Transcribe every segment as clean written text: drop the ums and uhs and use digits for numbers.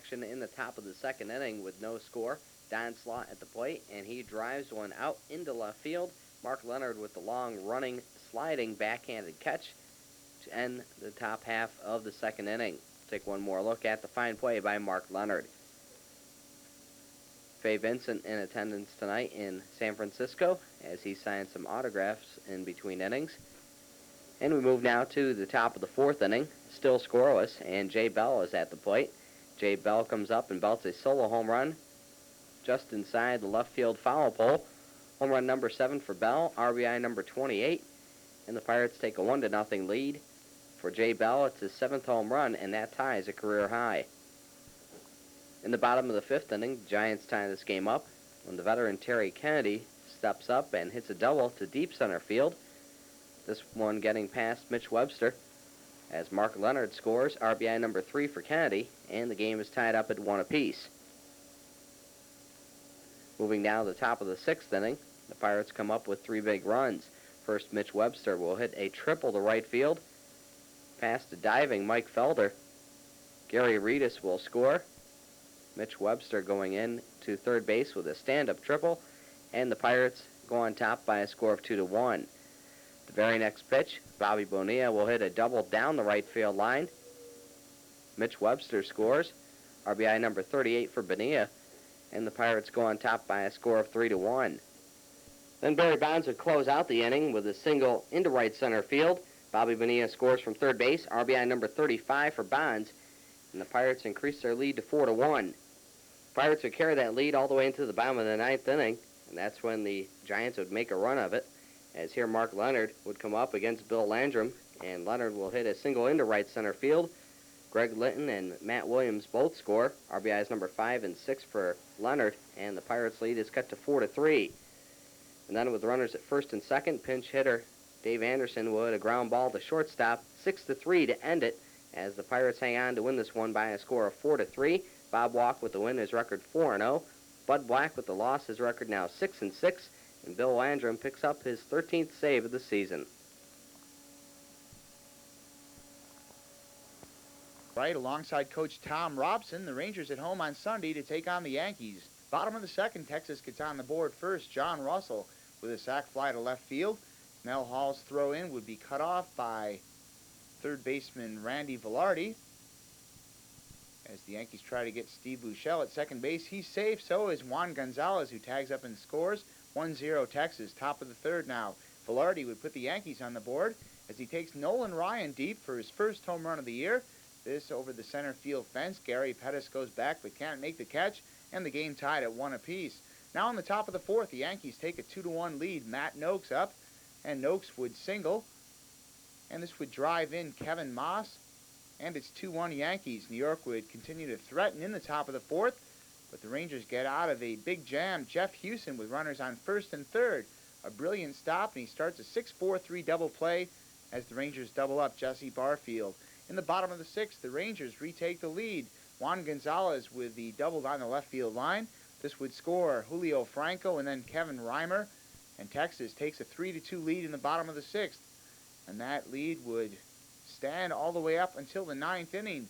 action in the top of the second inning with no score. Don Slaught at the plate, and he drives one out into left field. Mark Leonard with the long, running, sliding, backhanded catch to end the top half of the second inning. Take one more look at the fine play by Mark Leonard. Fay Vincent in attendance tonight in San Francisco as he signed some autographs in between innings. And we move now to the top of the fourth inning, still scoreless, and Jay Bell is at the plate. Jay Bell comes up and belts a solo home run just inside the left field foul pole. Home run number 7 for Bell, RBI number 28, and the Pirates take a 1-0 lead. For Jay Bell, it's his 7th home run, and that ties a career high. In the bottom of the 5th inning, the Giants tie this game up when the veteran Terry Kennedy steps up and hits a double to deep center field. This one getting past Mitch Webster as Mark Leonard scores, RBI number 3 for Kennedy, and the game is tied up at 1 apiece. Moving now to the top of the 6th inning, the Pirates come up with 3 big runs. First, Mitch Webster will hit a triple to right field, past a diving Mike Felder. Gary Reedus will score. Mitch Webster going in to third base with a stand-up triple, and the Pirates go on top by a score of 2-1. The very next pitch, Bobby Bonilla will hit a double down the right field line. Mitch Webster scores, RBI number 38 for Bonilla, and the Pirates go on top by a score of 3-1. Then Barry Bonds would close out the inning with a single into right center field. Bobby Bonilla scores from third base, RBI number 35 for Bonds, and the Pirates increase their lead to 4-1. Pirates would carry that lead all the way into the bottom of the 9th inning, and that's when the Giants would make a run of it, as here Mark Leonard would come up against Bill Landrum, and Leonard will hit a single into right center field. Greg Litton and Matt Williams both score. RBIs number 5 and 6 for Leonard, and the Pirates' lead is cut to 4-3. And then with runners at first and second, pinch hitter Dave Anderson will hit a ground ball to shortstop, 6-3 to end it, as the Pirates hang on to win this one by a score of 4-3. Bob Walk with the win, his record 4-0. Bud Black with the loss, his record now 6-6, and Bill Landrum picks up his 13th save of the season. Right alongside Coach Tom Robson, the Rangers at home on Sunday to take on the Yankees. Bottom of the second, Texas gets on the board first. John Russell with a sac fly to left field. Mel Hall's throw in would be cut off by third baseman Randy Velarde. As the Yankees try to get Steve Buechele at second base, he's safe. So is Juan Gonzalez, who tags up and scores. 1-0 Texas, top of the third now. Velarde would put the Yankees on the board as he takes Nolan Ryan deep for his first home run of the year. This over the center field fence. Gary Pettis goes back but can't make the catch, and the game tied at 1 apiece. Now on the top of the fourth, the Yankees take a 2-1 lead. Matt Noakes up, and Noakes would single, and this would drive in Kevin Moss, and it's 2-1 Yankees. New York would continue to threaten in the top of the fourth, but the Rangers get out of a big jam. Jeff Hewson with runners on first and third. A brilliant stop, and he starts a 6-4-3 double play as the Rangers double up Jesse Barfield. In the bottom of the sixth, the Rangers retake the lead. Juan Gonzalez with the double down the left field line. This would score Julio Franco and then Kevin Reimer. And Texas takes a 3-2 lead in the bottom of the sixth. And that lead would stand all the way up until the 9th inning,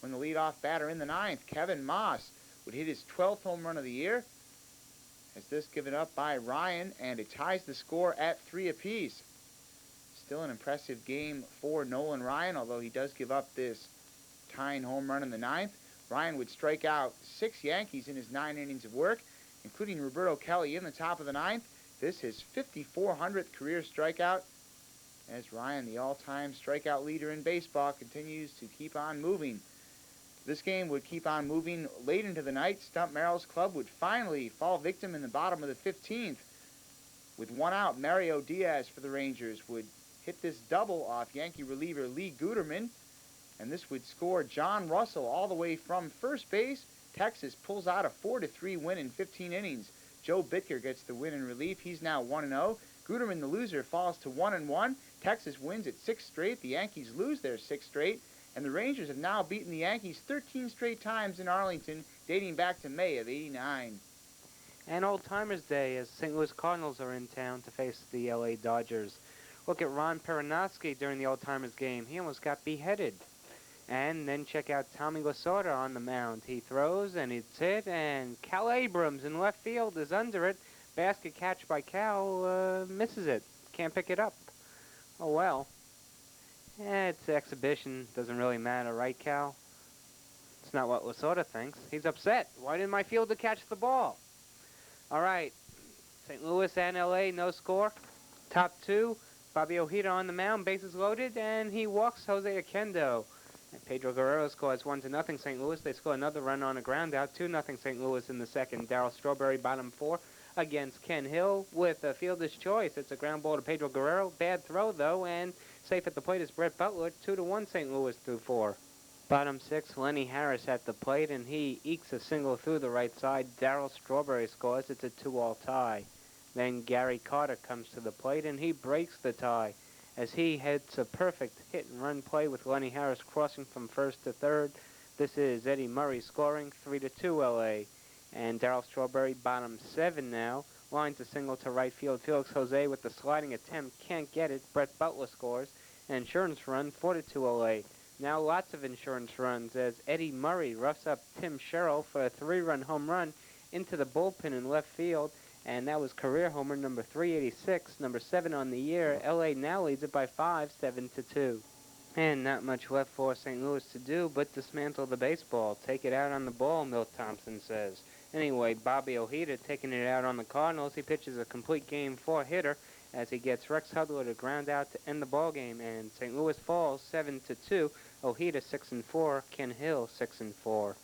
when the leadoff batter in the 9th, Kevin Moss, would hit his 12th home run of the year. As this given up by Ryan, and it ties the score at 3 apiece. Still an impressive game for Nolan Ryan, although he does give up this tying home run in the 9th. Ryan would strike out 6 Yankees in his 9 innings of work, including Roberto Kelly in the top of the 9th. This is his 5,400th career strikeout, as Ryan, the all-time strikeout leader in baseball, continues to keep on moving. This game would keep on moving late into the night. Stump Merrill's club would finally fall victim in the bottom of the 15th. With 1 out, Mario Diaz for the Rangers would hit this double off Yankee reliever Lee Guterman, and this would score John Russell all the way from first base. Texas pulls out a 4-3 win in 15 innings. Joe Bitker gets the win in relief. He's now 1-0. Guterman, the loser, falls to 1-1. Texas wins at 6 straight. The Yankees lose their 6 straight. And the Rangers have now beaten the Yankees 13 straight times in Arlington, dating back to May of '89. And Old Timers Day, as St. Louis Cardinals are in town to face the LA Dodgers. Look at Ron Perinoski during the Old Timers game. He almost got beheaded. And then check out Tommy Lasorda on the mound. He throws and it's hit, and Cal Abrams in left field is under it. Basket catch by Cal, misses it. Can't pick it up. Oh well. It's exhibition. Doesn't really matter, right, Cal? It's not what Lasorda thinks. He's upset. Why didn't my fielder catch the ball? All right. St. Louis and L.A., no score. Top two. Bobby Ojeda on the mound, bases loaded, and he walks Jose Oquendo. And Pedro Guerrero scores 1-0 St. Louis. They score another run on a ground out, 2-0 St. Louis in the second. Darryl Strawberry, bottom four, against Ken Hill with a fielder's choice. It's a ground ball to Pedro Guerrero. Bad throw, though, and safe at the plate is Brett Butler, 2-1 St. Louis through four. Bottom six, Lenny Harris at the plate, and he ekes a single through the right side. Darryl Strawberry scores. It's a 2-all tie. Then Gary Carter comes to the plate, and he breaks the tie as he hits a perfect hit-and-run play with Lenny Harris crossing from first to third. This is Eddie Murray scoring, 3-2 L.A. And Darryl Strawberry, bottom seven now, lines a single to right field. Felix Jose with the sliding attempt, can't get it. Brett Butler scores. An insurance run, 4-2 L.A. Now lots of insurance runs as Eddie Murray roughs up Tim Sherrill for a 3-run home run into the bullpen in left field. And that was career homer number 386, number 7 on the year. L.A. now leads it by 5, 7-2. And not much left for St. Louis to do but dismantle the baseball. Take it out on the ball, Milt Thompson says. Anyway, Bobby Ojeda taking it out on the Cardinals. He pitches a complete game 4-hitter as he gets Rex Hudler to ground out to end the ball game. And St. Louis falls 7-2. Ojeda 6-4. Ken Hill 6-4.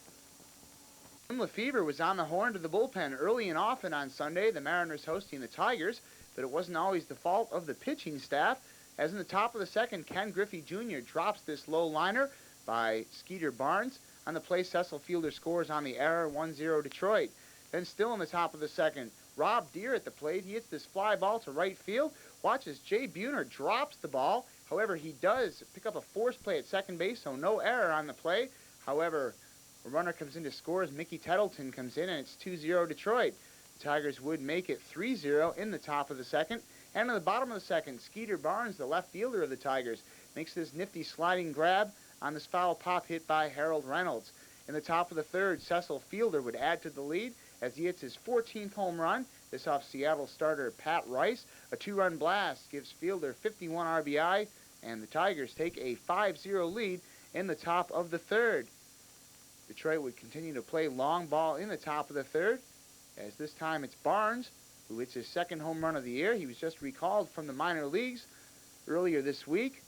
Jim Lefevre was on the horn to the bullpen early and often on Sunday, the Mariners hosting the Tigers, but it wasn't always the fault of the pitching staff, as in the top of the second, Ken Griffey Jr. drops this low liner by Skeeter Barnes. On the play, Cecil Fielder scores on the error, 1-0 Detroit. Then still in the top of the second, Rob Deere at the plate. He hits this fly ball to right field. Watch as Jay Buhner drops the ball. However, he does pick up a force play at second base, so no error on the play. However, a runner comes in to score as Mickey Tettleton comes in, and it's 2-0 Detroit. The Tigers would make it 3-0 in the top of the second. And in the bottom of the second, Skeeter Barnes, the left fielder of the Tigers, makes this nifty sliding grab on this foul pop hit by Harold Reynolds. In the top of the third, Cecil Fielder would add to the lead as he hits his 14th home run. This off Seattle starter Pat Rice. A 2-run blast gives Fielder 51 RBI, and the Tigers take a 5-0 lead in the top of the third. Detroit would continue to play long ball in the top of the third, as this time it's Barnes who hits his second home run of the year. He was just recalled from the minor leagues earlier this week,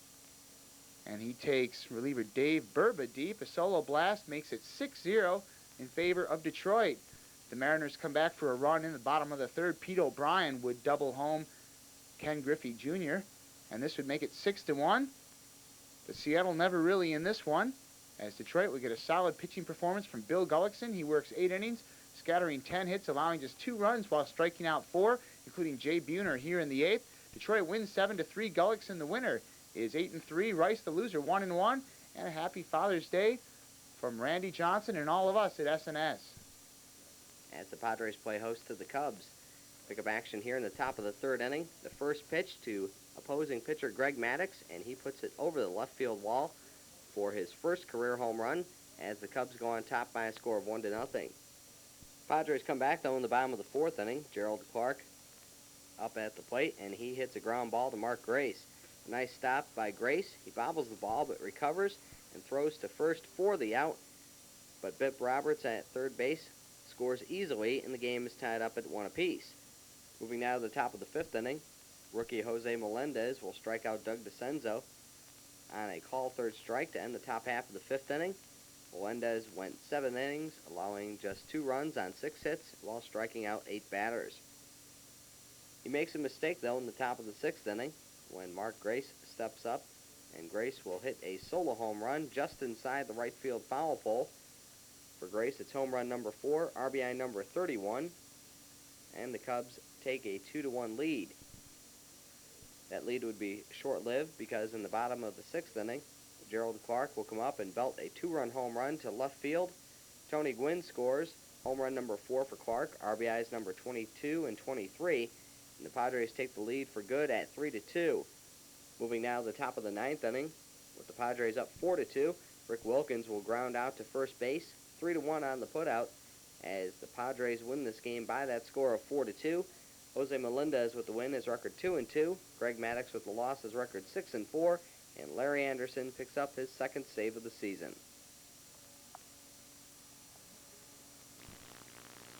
and he takes reliever Dave Burba deep. A solo blast makes it 6-0 in favor of Detroit. The Mariners come back for a run in the bottom of the third. Pete O'Brien would double home Ken Griffey Jr., and this would make it 6-1. But Seattle never really in this one, as Detroit would get a solid pitching performance from Bill Gullickson. He works 8 innings, scattering 10 hits, allowing just 2 runs while striking out 4, including Jay Buhner here in the 8th. Detroit wins 7-3. Gullickson, the winner, is 8-3. Rice, the loser, 1-1. And a happy Father's Day from Randy Johnson and all of us at SNS. As the Padres play host to the Cubs. Pick up action here in the top of the third inning. The first pitch to opposing pitcher Greg Maddux, and he puts it over the left field wall for his first career home run as the Cubs go on top by a score of 1-0. Padres come back, though, in the bottom of the fourth inning. Gerald Clark up at the plate, and he hits a ground ball to Mark Grace. A nice stop by Grace. He bobbles the ball but recovers and throws to first for the out. But Bip Roberts at third base scores easily, and the game is tied up at 1 apiece. Moving now to the top of the fifth inning, rookie Jose Melendez will strike out Doug DeCenzo on a call third strike to end the top half of the fifth inning. Melendez went 7 innings, allowing just 2 runs on 6 hits while striking out 8 batters. He makes a mistake, though, in the top of the sixth inning when Mark Grace steps up, and Grace will hit a solo home run just inside the right field foul pole. For Grace, it's home run number 4, RBI number 31, and the Cubs take a 2-1 lead. That lead would be short-lived because in the bottom of the sixth inning, Gerald Clark will come up and belt a 2-run home run to left field. Tony Gwynn scores home run number 4 for Clark, RBIs number 22 and 23, and the Padres take the lead for good at 3-2. Moving now to the top of the ninth inning, with the Padres up 4-2, Rick Wilkins will ground out to first base, 3-1 on the putout, as the Padres win this game by that score of 4-2. Jose Melendez with the win, his record 2-2. Greg Maddux with the loss, his record 6-4. And Larry Anderson picks up his second save of the season.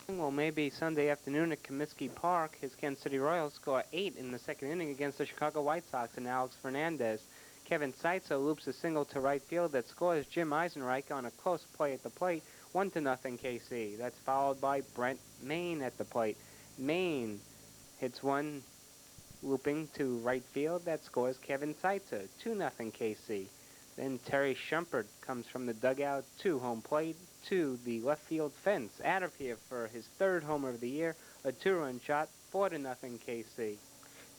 Well, maybe Sunday afternoon at Comiskey Park, his Kansas City Royals score 8 in the second inning against the Chicago White Sox and Alex Fernandez. Kevin Seitzer loops a single to right field that scores Jim Eisenreich on a close play at the plate, 1-0 KC. That's followed by Brent Maine at the plate. Maine hits one looping to right field that scores Kevin Seitzer, 2-0 KC. Then Terry Shumpert comes from the dugout to home plate to the left field fence, out of here for his third homer of the year, a 2-run shot, 4-0 KC.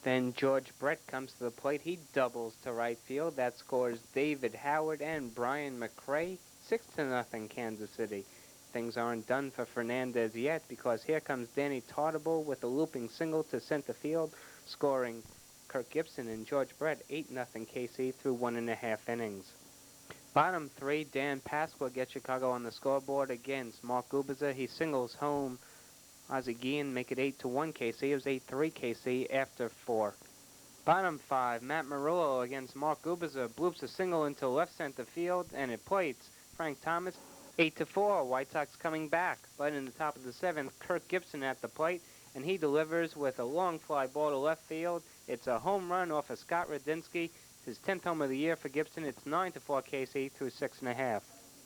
Then George Brett comes to the plate. He doubles to right field. That scores David Howard and Brian McRae, 6-0 Kansas City. Things aren't done for Fernandez yet, because here comes Danny Tartable with a looping single to center field, scoring Kirk Gibson and George Brett, 8-0 KC through 1.5 innings. Bottom three, Dan Pasqua gets Chicago on the scoreboard against Mark Gubiza. He singles home Ozzie Guillen, make it 8-1 KC. It was 8-3 KC after 4. Bottom 5, Matt Murillo against Mark Gubiza bloops a single into left center field, and it plates Frank Thomas, 8-4. White Sox coming back. But in the top of the 7th, Kirk Gibson at the plate, and he delivers with a long fly ball to left field. It's a home run off of Scott Radinsky, his 10th home of the year for Gibson. It's 9-4 KC through 6.5.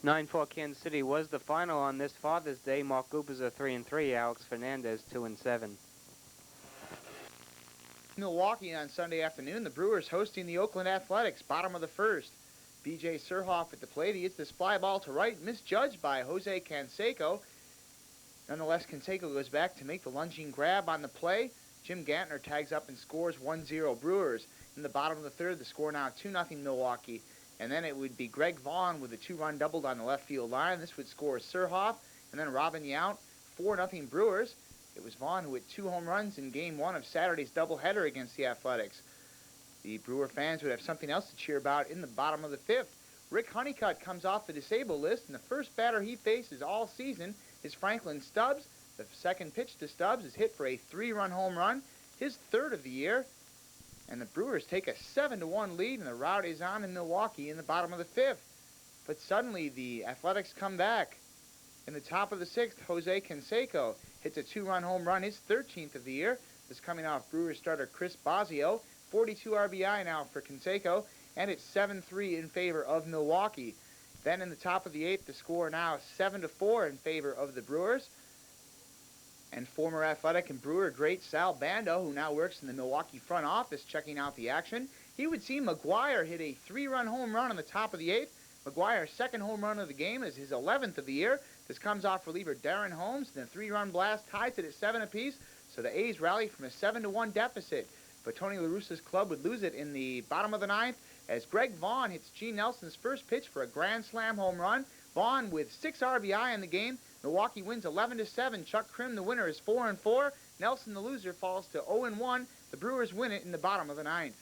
9-4 Kansas City was the final on this Father's Day. Mark Gubiza 3-3, Alex Fernandez 2-7. Milwaukee on Sunday afternoon, the Brewers hosting the Oakland Athletics, bottom of the first. B.J. Surhoff at the plate. He hits this fly ball to right, misjudged by Jose Canseco. Nonetheless, Canseco goes back to make the lunging grab on the play. Jim Gantner tags up and scores 1-0 Brewers. In the bottom of the third, the score now 2-0 Milwaukee. And then it would be Greg Vaughn with a 2-run double on the left field line. This would score Surhoff. And then Robin Yount, 4-0 Brewers. It was Vaughn who hit 2 home runs in Game 1 of Saturday's doubleheader against the Athletics. The Brewer fans would have something else to cheer about in the bottom of the 5th. Rick Honeycutt comes off the disabled list, and the first batter he faces all season is Franklin Stubbs. The second pitch to Stubbs is hit for a 3-run home run, his 3rd of the year. And the Brewers take a 7-1 lead, and the rout is on in Milwaukee in the bottom of the 5th. But suddenly the Athletics come back. In the top of the 6th, Jose Canseco hits a 2-run home run, his 13th of the year. This coming off Brewers starter Chris Bosio. 42 RBI now for Canseco, and it's 7-3 in favor of Milwaukee. Then in the top of the 8th, the score now 7-4 in favor of the Brewers. And former Athletic and Brewer great Sal Bando, who now works in the Milwaukee front office, checking out the action. He would see McGuire hit a 3-run home run on the top of the 8th. McGuire's second home run of the game is his 11th of the year. This comes off reliever Darren Holmes, and the 3-run blast ties it at 7 apiece. So the A's rally from a 7-1 deficit. But Tony La Russa's club would lose it in the bottom of the 9th as Greg Vaughn hits Gene Nelson's first pitch for a grand slam home run. Vaughn with 6 RBI in the game. Milwaukee wins 11-7. Chuck Krim, the winner, is 4-4. Nelson, the loser, falls to 0-1. The Brewers win it in the bottom of the 9th.